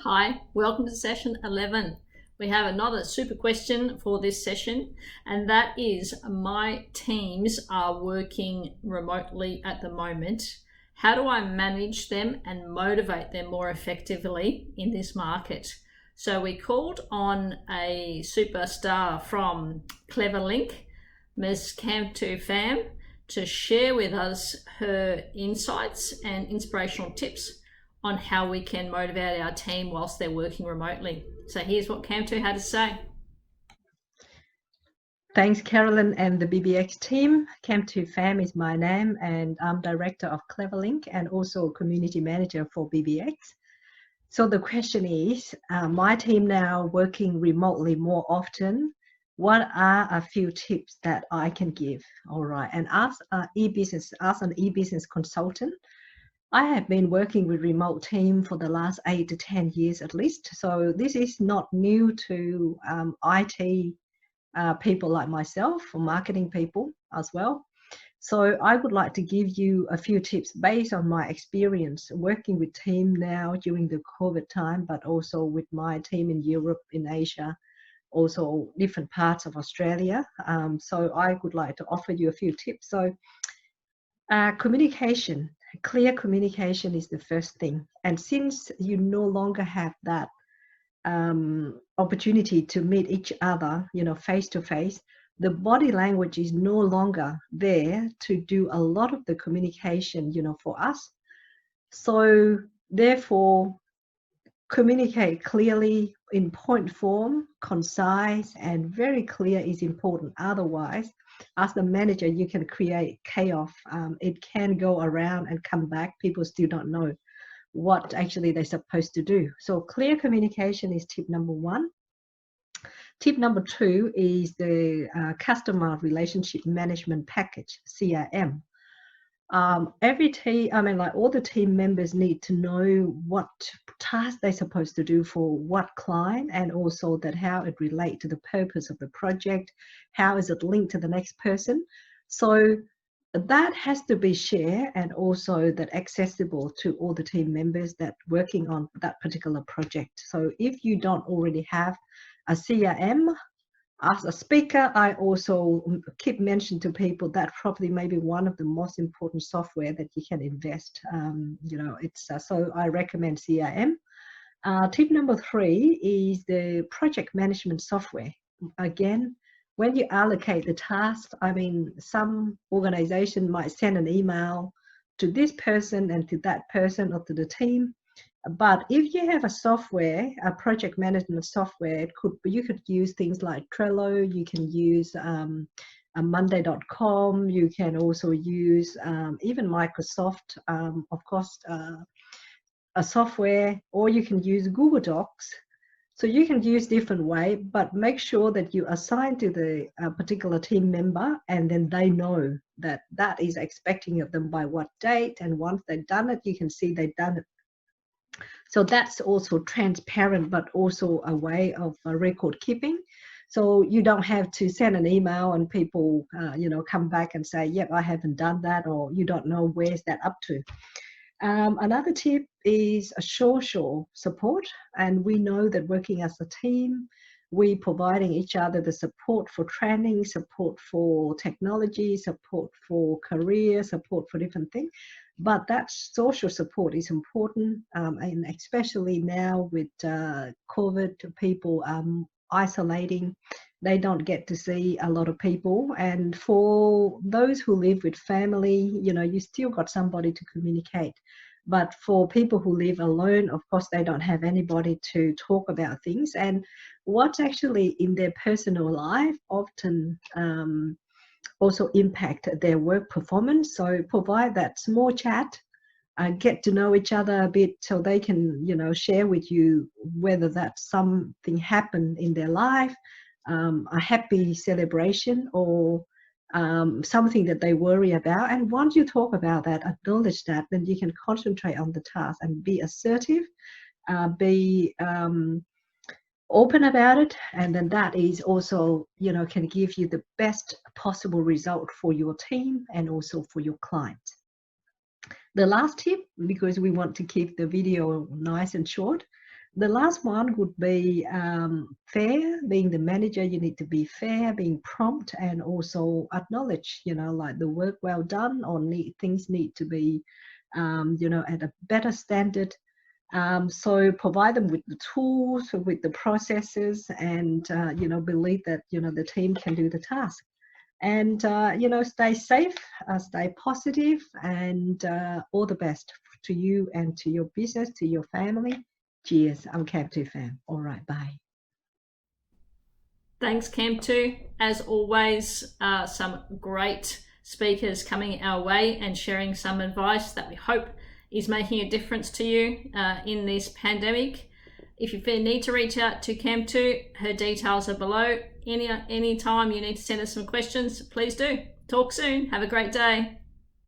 Hi, welcome to session 11. We have another super question for this session, and that is, my teams are working remotely at the moment. How do I manage them and motivate them more effectively in this market? So we called on a superstar from Cleverlink, Ms. Camtu Pham, to share with us her insights and inspirational tips on how we can motivate our team whilst they're working remotely. So here's what Camtu had to say. Thanks, Carolyn and the BBX team. Camtu Pham is my name, and I'm director of Cleverlink and also community manager for BBX. So the question is, my team now working remotely more often, what are a few tips that I can give? All right, and as an e-business consultant, I have been working with remote team for the last 8 to 10 years at least. So this is not new to IT people like myself, or marketing people as well. So I would like to give you a few tips based on my experience working with team now during the COVID time, but also with my team in Europe, in Asia, also different parts of Australia. So I would like to offer you a few tips. So communication, clear communication is the first thing. And since you no longer have that opportunity to meet each other, face to face, the body language is no longer there to do a lot of the communication, for us. So therefore, communicate clearly in point form, concise, and very clear is important. Otherwise, as the manager, you can create chaos. It can go around and come back. People still don't know what actually they're supposed to do. So clear communication is tip number one. Tip number two is the customer relationship management package, CRM. Every team, all the team members need to know what task they're supposed to do for what client, and also that how it relates to the purpose of the project, how is it linked to the next person. So that has to be shared and also that accessible to all the team members that working on that particular project. So if you don't already have a CRM, as a speaker, I also keep mentioning to people that probably maybe one of the most important software that you can invest. So I recommend CRM. Tip number three is the project management software. Again, when you allocate the task, some organization might send an email to this person and to that person or to the team. But if you have a software, a project management software, you could use things like Trello, you can use Monday.com, you can also use even Microsoft, of course, a software, or you can use Google Docs. So you can use different way, but make sure that you assign to the particular team member, and then they know that that is expecting of them by what date, and once they've done it, you can see they've done it. So that's also transparent, but also a way of record keeping. So you don't have to send an email and people, come back and say, yep, I haven't done that, or you don't know where's that up to. Another tip is a social support. And we know that working as a team, we providing each other the support for training, support for technology, support for career, support for different things. But that social support is important, and especially now with COVID, people isolating, they don't get to see a lot of people. And for those who live with family, you still got somebody to communicate. But for people who live alone, of course, they don't have anybody to talk about things. And what's actually in their personal life often also impact their work performance. So provide that small chat, get to know each other a bit, so they can, share with you whether that's something happened in their life, a happy celebration, or something that they worry about. And once you talk about that, acknowledge that, then you can concentrate on the task and be assertive, be open about it, and then that is also, can give you the best possible result for your team and also for your client. The last tip, because we want to keep the video nice and short, The last one would be fair. Being the manager, you need to be fair, being prompt, and also acknowledge, like the work well done, or things need to be, at a better standard. So provide them with the tools, with the processes, and believe that the team can do the task. And stay safe, stay positive, and all the best to you and to your business, to your family. Cheers. I'm Camtu Pham. All right, bye. Thanks, Camtu. As always, some great speakers coming our way and sharing some advice that we hope is making a difference to you in this pandemic. If you need to reach out to Camtu, her details are below. Any time you need to send us some questions, please do. Talk soon. Have a great day.